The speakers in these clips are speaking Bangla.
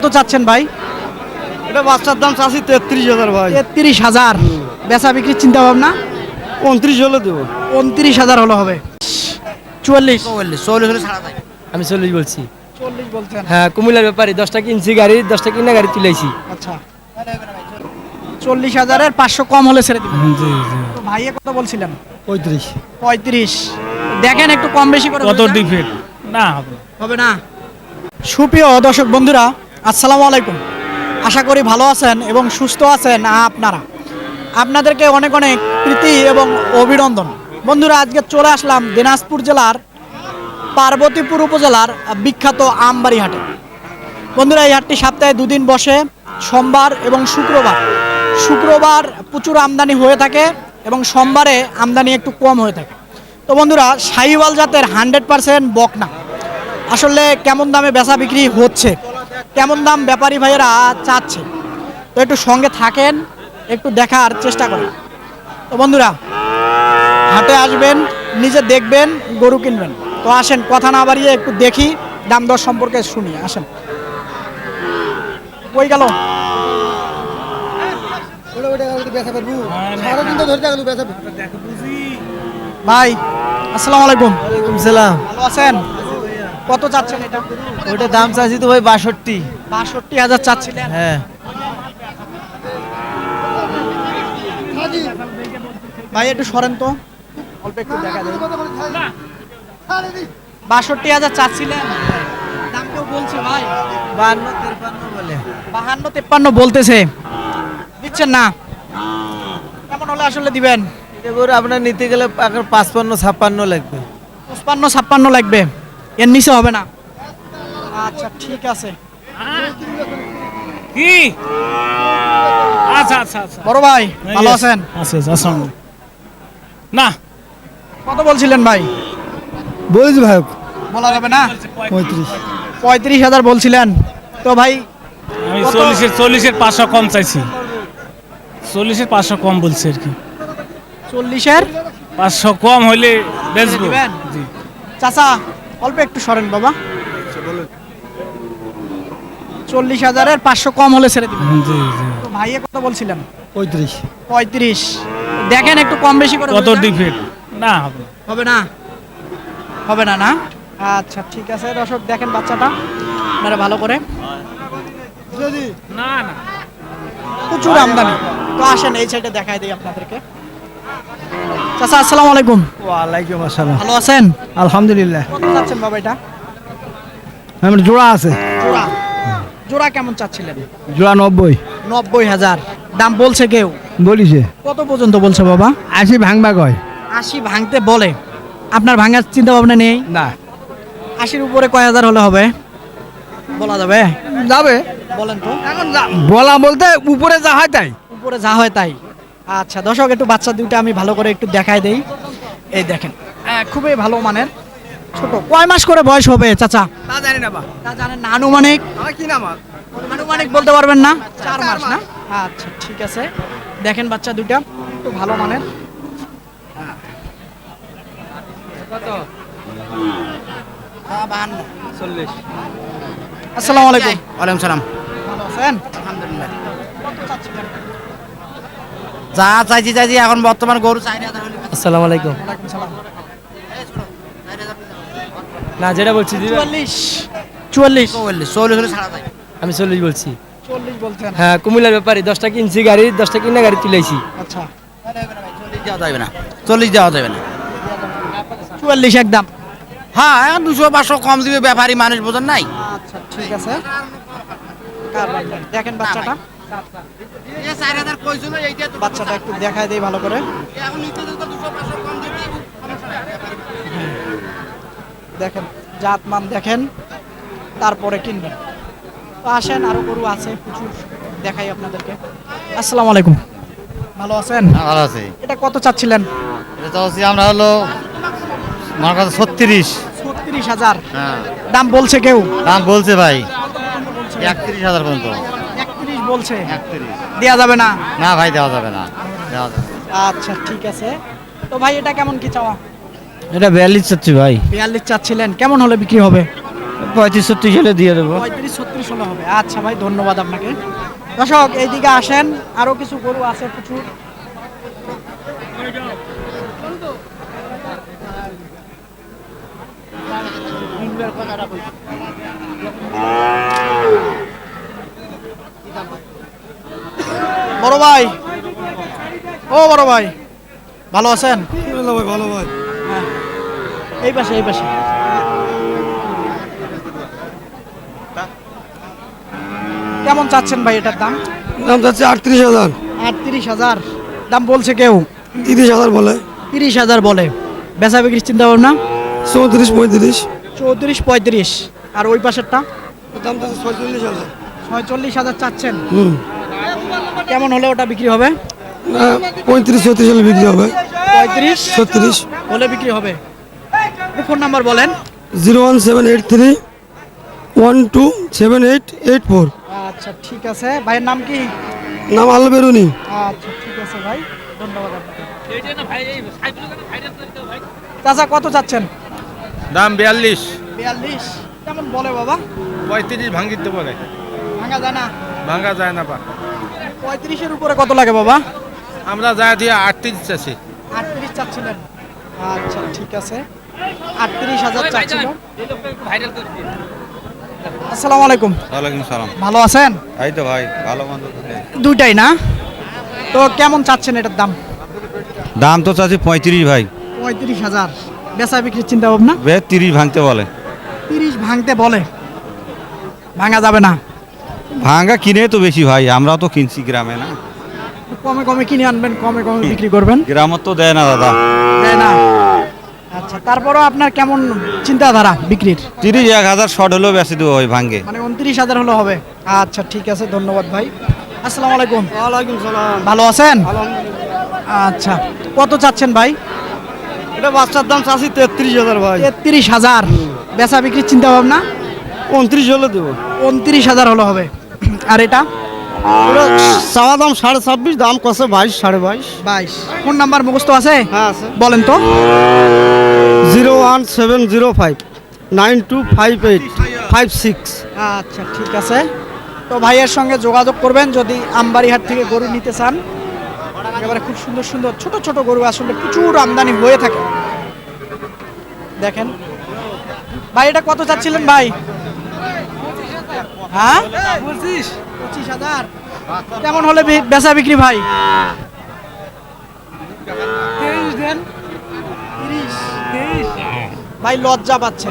কত চাচ্ছেন ভাই? এটা বাচ্চার দাম চাচ্ছি 33,000 ভাই। 33,000। বেচা বিক্রির চিন্তা ভাবনা? 29 হলে দেবো। 29,000 হলো হবে। 44। 40 হলে ছাড়া যায়। আমি 40 বলছি। 40 বলছেন? হ্যাঁ, কুমিল্লার ব্যাপারে 10টা কিনছি গাড়ি, 10টা কিনা গাড়ি তুলেছি। আচ্ছা, 40,000-এর 500 কম হলে ছেড়ে দিবেন। জি জি। তো ভাইয়ে কত বলছিলেন? 35। 35। দেখেন একটু কম বেশি করে কত হয়ে যায়? ডিফেক্ট? না হবে। হবে না। সুপ্রিয় দর্শক বন্ধুরা, আসসালামু আলাইকুম। আশা করি ভালো আছেন এবং সুস্থ আছেন আপনারা। আপনাদেরকে অনেক অনেক প্রীতি এবং অভিনন্দন। বন্ধুরা, আজকে চলে আসলাম দিনাজপুর জেলার পার্বতীপুর উপজেলার বিখ্যাত আমবাড়ি হাটে। বন্ধুরা, এই হাটটি সপ্তাহে দুদিন বসে, সোমবার এবং শুক্রবার। শুক্রবার প্রচুর আমদানি হয়ে থাকে এবং সোমবারে আমদানি একটু কম হয়ে থাকে। তো বন্ধুরা, শাহিওয়াল জাতের 100% বকনা আসলে কেমন দামে বেচা বিক্রি হচ্ছে, কেমন দাম ব্যাপারী ভাইয়েরা চাচ্ছে, তো একটু সঙ্গে থাকেন, একটু দেখার চেষ্টা করেন। তো বন্ধুরা, হাটে আসবেন, নিজে দেখবেন, গরু কিনবেন। তো আসেন, কথা না বাড়িয়ে একটু দেখি, দাম দর সম্পর্কে শুনি। আসেন। কই গেল? ভাই আসসালামু আলাইকুম। ওয়ালাইকুম সালাম। ভালো আছেন? কত চাচ্ছেন এটা? ওটা দাম চাইছি তো ভাই 62। 62,000 চাচ্ছিলেন? হ্যাঁ। ভাই একটু সরেন তো, অল্প একটু দেখা যায়। 62,000 চাচ্ছিলেন? দাম কেউ বলছে ভাই? 52-53 বলে। 52-53 বলতেছে, দিচ্ছেন না? কেমন হলে আসলে দিবেন? এটা গরু আপনার নিতে গেলে 55-56 লাগবে। 55-56 লাগবে, এর নিচে হবে না? আচ্ছা ঠিক আছে। কি? আচ্ছা আচ্ছা আচ্ছা। বড় ভাই ভালো আছেন? আচ্ছা আচ্ছা। না কত বলছিলেন ভাই? বলছি ভাই বলা যাবে না? 35। 35,000 বলছিলেন। তো ভাই আমি কত? 40-এর 500 কম চাইছি। 40-এর 500 কম বলছি আর কি। 40-এর 500 কম হইলে বেচবো। দিবেন? জি। চাচা অল্প একটু সরেন বাবা। 40,000-এর 500 কম হলে ছেড়ে দিবেন। জি জি। তো ভাইয়ে কত বলছিলেন? 35। 35। দেখেন একটু কম বেশি করে কত হয়ে যায়? ডিফেক্ট? না হবে। হবে না? হবে না না? আচ্ছা ঠিক আছে। দর্শক দেখেন বাচ্চাটা আপনারা ভালো করে, না না। প্রচুর আমদানি। তো আসেন এই সাইডে দেখাই দিই আপনাদেরকে। চাচা আসসালামু আলাইকুম। ওয়ালাইকুম আসসালাম। ভালো আছেন? আলহামদুলিল্লাহ। কত চাচ্ছেন বাবা এটা? আমার জোড়া আছে। জোড়া? জোড়া কেমন চাচ্ছিলেন? জোড়া 90 90,000 দাম বলছে কেউ? বলিছে। কত পর্যন্ত বলছে বাবা? 80 ভাঙবা কয়। 80 ভাঙতে বলে, আপনার ভাঙার চিন্তা ভাবনা নেই? না 80-র উপরে কয় হাজার হলে হবে? বলা যাবে? যাবে। বলেন তো। এখন বলা বলতে উপরে যা হয় তাই। উপরে যা হয় তাই। আচ্ছা দর্শক, একটু বাচ্চা দুইটা আমি ভালো করে একটু দেখাই দেই। এই দেখেন, খুবই ভালো মানের, ছোট। কয় মাস করে বয়স হবে চাচা? তা জানি না বা। তা জানেন না? আনুমানিক? আমার কি নাম? আনুমানিক বলতে পারবেন না? 4 মাস না? আচ্ছা ঠিক আছে। দেখেন বাচ্চা দুইটা একটু ভালো মানের। কত? 40। আসসালামু আলাইকুম। ওয়ালাইকুম সালাম। ভালো আছেন? আলহামদুলিল্লাহ। কত চাচ্ছিলেন? যা চাইছি এখন বর্তমান গরু 4,000 হলে। আসসালামু আলাইকুম। ওয়ালাইকুম সালাম। না যেটা বলছি দিবেন। 44। 40 হলে ছাড়া যায়। আমি 40 বলছি। 40 বলছেন? হ্যাঁ, কুমিল্লার ব্যাপারে 10টা কিনছি গাড়ি, 10টা কিনা গাড়ি তুলেছি। আচ্ছা 40 দেওয়া যাবে না। 40 দেওয়া যাবে না। 44 একদম। হ্যাঁ এখন 200-500 কম দিবে, ব্যাপারী মানুষ বোঝেন নাই। আচ্ছা ঠিক আছে। দেখেন বাচ্চাটা, এই 4,000 কইছিল এইটা তো বাচ্চাটা একটু দেখাই দেই ভালো করে। এখন নিতে তো 200-500 কম দিবে। সমস্যা নাই। দেখেন জাতমান দেখেন, তারপরে কিনবেন। তো আসেন, আরো গরু আছে প্রচুর, দেখাই আপনাদেরকে। আসসালামু আলাইকুম। ভালো আছেন? ভালো আছে। এটা কত চাচ্ছিলেন? এটা তো হচ্ছে আমরা হলো আমার কাছে 36। 36,000 হ্যাঁ দাম বলছে কেউ? দাম বলছে ভাই বলছে 31,000 পর্যন্ত। 31 বলছে। 31 দেয়া যাবে না? না ভাই দেওয়া যাবে না, দেওয়া যাবে না। আচ্ছা ঠিক আছে। তো ভাই এটা কেমন কি চাওয়া? এটা 42 চাচ্ছি ভাই। 42 চাচ্ছিলেন, কেমন হলে বিক্রি হবে? 35-36 হলে দিয়ে দেবো। 35-36 হলে হবে। আচ্ছা ভাই, ধন্যবাদ আপনাকে। দর্শক এইদিকে আসেন, আরো কিছু গরু আছে প্রচুর। বড় ভাই, ও বড় ভাই, ভালো আছেন? ভালো ভাই। হ্যাঁ, এই পাশে এই পাশে। কেমন চাচ্ছেন ভাই এটার দাম? দাম যাচ্ছে 38,000, 38,000 দাম বলছে কেউ, 30,000 বলে, 30,000 বলে। বেচা বিক্রির চিন্তা ভাবনা 34-35। 34-35। আর ওই পাশেরটা দাম যাচ্ছে 46,000। 46,000 চাচ্ছেন। কেমন হলে ওটা বিক্রি হবে? 35-36 হলে বিক্রি হবে। 35-36 হলে বিক্রি হবে। ফোন নাম্বার বলেন। 01783 127884। আচ্ছা ঠিক আছে, ভাইয়ের নাম কি? নাম আল বেরুনি। আচ্ছা ঠিক আছে ভাই, ধন্যবাদ আপনাকে। চাচা কত চাচ্ছেন? দাম 42, 42 কেমন বলে বাবা? 35 ভাঙিতে বলে, ভাঙা যায় না। ভাঙা যায় না পা। 35-এর উপরে কত লাগে বাবা? আমরা যা দিয়ে 38 চাচ্ছি। 38 চাচ্ছিলেন। আচ্ছা ঠিক আছে, 38,000 চাচ্ছিল। আসসালামু আলাইকুম, ওয়ালাইকুম সালাম। ভালো আছেন? এই তো ভাই, ভালো মন্দ দুইটাই না? তো কেমন চাচ্ছেন এটার দাম? দাম তো চাচ্ছি 35 ভাই, 35,000। বেচা বিক্রির চিন্তা ভাবনা? 30 ভাঙতে বলে। 30 ভাঙতে বলে, ভাঙা যাবে না। ভাঙা কিনে তো বেশি ভাই, আমরাও তো কিনছি গ্রামে না, কমে কমে কিনে আনবেন, কমে কমে বিক্রি করবেন। গ্রামত তো দেয় না দাদা। দেয় না। আচ্ছা, তারপরও আপনার কেমন চিন্তাধারা বিক্রির? 30-1,000 শর্ট হলেও বেশি দেবো ভাই ভাঙে। মানে 29,000 হলে হবে। আচ্ছা ঠিক আছে, ধন্যবাদ ভাই। আসসালামু আলাইকুম, ওয়ালাইকুম সালাম। ভালো আছেন? আলহামদুলিল্লাহ। আচ্ছা, কত চাচ্ছেন ভাই? এটা বাচ্চার দাম চাচ্ছি 33,000 ভাই। 33,000। বেচা বিক্রির চিন্তা ভাবনা? 29 হলে দেবো। 29,000 হলে হবে। আর এটা চাওয়া দাম 26.5, দাম কষে 22, 22.5। 22। ফোন নাম্বার মুখস্থ আছে? হ্যাঁ আছে। বলেন তো। 01705 925856। আচ্ছা ঠিক আছে, তো ভাইয়ের সঙ্গে যোগাযোগ করবেন যদি আমবাড়িহাট থেকে গরু নিতে চান। একেবারে খুব সুন্দর সুন্দর ছোট ছোট গরু আসলে প্রচুর আমদানি হয়ে থাকে। দেখেন ভাই, এটা কত চাচ্ছিলেন ভাই? হ্যাঁ, 25,000। কেমন হলে বেচা বিক্রি ভাই? 23 দেন। 30 ভাই লজ্জা পাচ্ছে।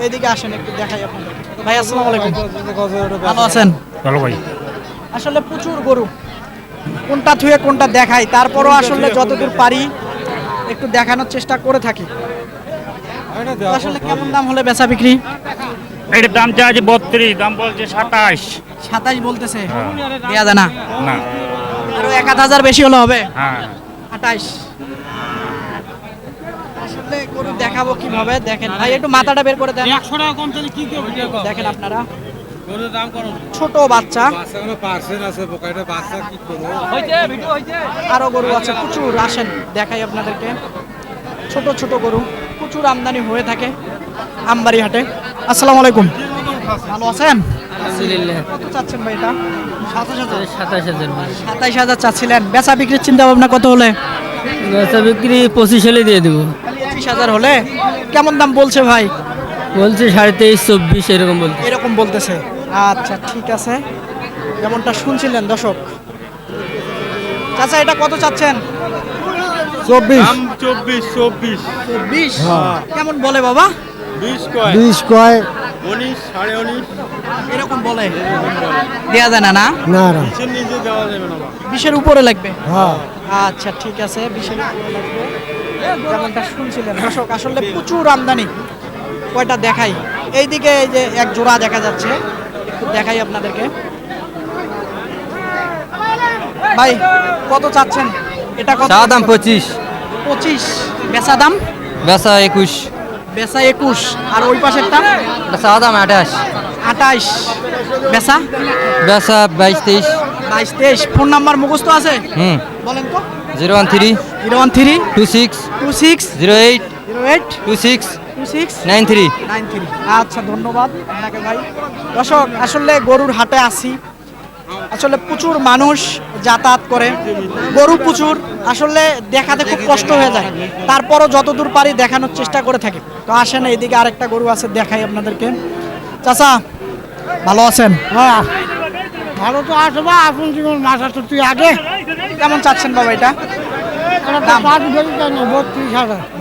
এইদিকে আসেন, একটু দেখাই আপনাদের। ভাই আসসালামু আলাইকুম, ভালো আছেন? ভালো ভাই। আসলে প্রচুর গরু, কোনটা থুয়ে কোনটা দেখাই, তারপরও আসলে যতদূর পারি একটু দেখানোর চেষ্টা করে থাকি। তো আসলে কেমন দাম হলে বেচা বিক্রি? এটার দাম চাই 32, দাম বলছে 27। 27 বলতেছে, দেয়া যায় না। না। আরো 1,000 বেশি হলে হবে। হ্যাঁ, 28। আসলে গরু দেখাবো কিভাবে, দেখেন ভাই একটু মাথাটা বের করে দেন। 100 টাকা কম চলে কি কেউ ভিডিও কর। দেখেন আপনারা, গরুর দাম করো, ছোট বাচ্চা, পার্সেন্ট আছে বকাইটা বাচ্চা কি করবো। আরো গরু আছে প্রচুর। আসেন দেখাই আপনাদেরকে, ছোট ছোট গরু প্রচুর আমদানি হয়ে থাকে আমবাড়ি হাটে। আসসালামু আলাইকুম, ভালো আছেন? কত চাচ্ছেন ভাই এটা? 27,000 চাচ্ছিলেন। বেচা বিক্রির চিন্তা ভাবনা কত হলে? বেচা বিক্রি 25 হলে দিয়ে দেবো। 25,000 হলে। কেমন দাম বলছে ভাই? বলছে 23-24 এরকম বলছে। এরকম বলতেছে। আচ্ছা ঠিক আছে, যেমনটা শুনছিলেন দর্শক। চাচা এটা কত চাচ্ছেন? 24। 20। কেমন বলে বাবা? 20 কয়। 19, 19.5 এরকম বলে, দেয়া যায় না। না, না না। নিচে দেওয়া যাবে না। 20-এর উপরে লাগবে। হ্যাঁ। আচ্ছা ঠিক আছে, 20-এর উপরে লাগবে, যেমনটা শুনছিলেন দর্শক। আসলে প্রচুর আমদানি। কয়টা দেখাই, এইদিকে এই যে এক জোড়া দেখা যাচ্ছে, একটু দেখাই আপনাদেরকে। ভাই কত চাচ্ছেন এটা? কত চাওয়া দাম 25, 25। বেচা দাম? বেচা 21। বেচা 21। আর ওই পাশেরটা? চাওয়া দাম 28। 28। বেচা? বেচা 22-23। 22-23। ফোন নাম্বার মুখস্থ আছে? বলেন তো। 013 013 26 26 08 08 26 2693 93। আচ্ছা, ধন্যবাদ আপনাকে ভাই। দর্শক, আসলে গরুর হাটে আসি, আসলে প্রচুর মানুষ যাতায়াত করে, গরু প্রচুর, আসলে দেখাতে খুব কষ্ট হয়ে যায়, তারপরও যতদূর পারি দেখানোর চেষ্টা করে থাকি। তো আসেন, এইদিকে আরেকটা গরু আছে, দেখাই আপনাদেরকে। চাচা, ভালো আছেন? ভালো তো আসবে আপন জীবন মাথা তো তুই আগে কেমন চাচ্ছেন বাবা এটা? দাম?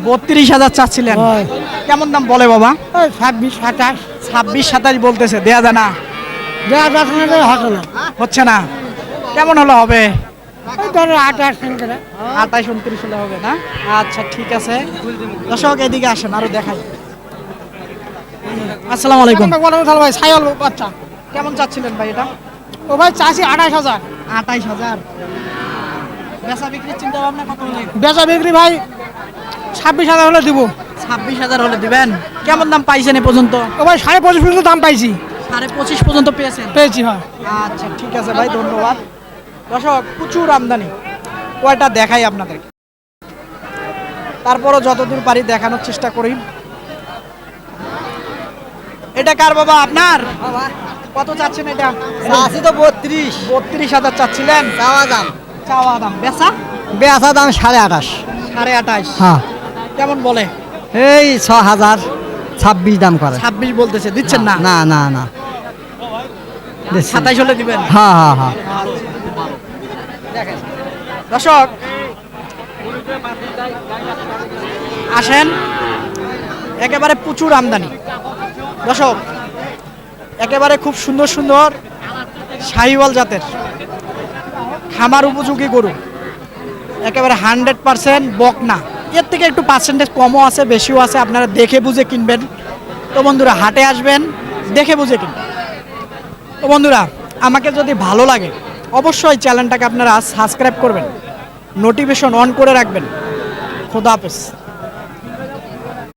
32,000 চাচ্ছিলেন, হয়। কেমন দাম বলে বাবা? 26 27 26-27 বলতেছে, দেয়া যায় না, দেওয়া যাচ্ছে না হাতে না হচ্ছে না, কেমন হলে হবে? ওই ধরো 28 করে 28-29 হলে হবে না? আচ্ছা, ঠিক আছে। দর্শক, এদিকে আসেন, আরো দেখাই। আসসালামু আলাইকুম। ভাই সাইল বাচ্চা কেমন চাচ্ছিলেন ভাই এটা? ও ভাই চাষি 28,000 28,000। বেচা বিক্রির চিন্তা ভাবনা কত হলে? বেচা বিক্রি ভাই 26,000 হলে দিব। 26,000 হলে দিবেন? কেমন দাম পাইছেন এ পর্যন্ত? ও ভাই 25.5 পর্যন্ত দাম পাইছি 25.5 পর্যন্ত পেয়েছেন? পেয়েছি হ্যাঁ। আচ্ছা, ঠিক আছে ভাই, ধন্যবাদ। দর্শক, প্রচুর আমদানি, কয়টা দেখাই আপনাদের, তারপরও যতদূর পারি দেখানোর চেষ্টা করি। এটা কার বাবা, আপনার? কত চাচ্ছেন এটা? চাষি তো 32 32,000 চাচ্ছিলেন? চাওয়া দাম চাওয়া দাম, বেচা বেচা দাম 28.5 28.5। হ্যাঁ কেমন বলে? এই 6,000 26 দাম করে 26 বলতেছে, দিচ্ছেন না? না না না 27 হলে দিবেন? হ্যাঁ হ্যাঁ হ্যাঁ দেখেন দর্শক, আসেন, একেবারে প্রচুর আমদানি। দর্শক, একেবারে খুব সুন্দর সুন্দর শাহিওয়াল জাতের খামার উপযোগী গরু, একেবারে 100% বকনা। এর থেকে একটু পার্সেন্টেজ কমও আছে, বেশিও আছে, আপনারা দেখে বুঝে কিনবেন। তো বন্ধুরা, হাটে আসবেন, দেখে বুঝে কিনবেন। তো বন্ধুরা, আমাকে যদি ভালো লাগে অবশ্যই চ্যানেলটাকে আপনারা সাবস্ক্রাইব করবেন, নোটিফিকেশন অন করে রাখবেন। খোদা হাফেজ।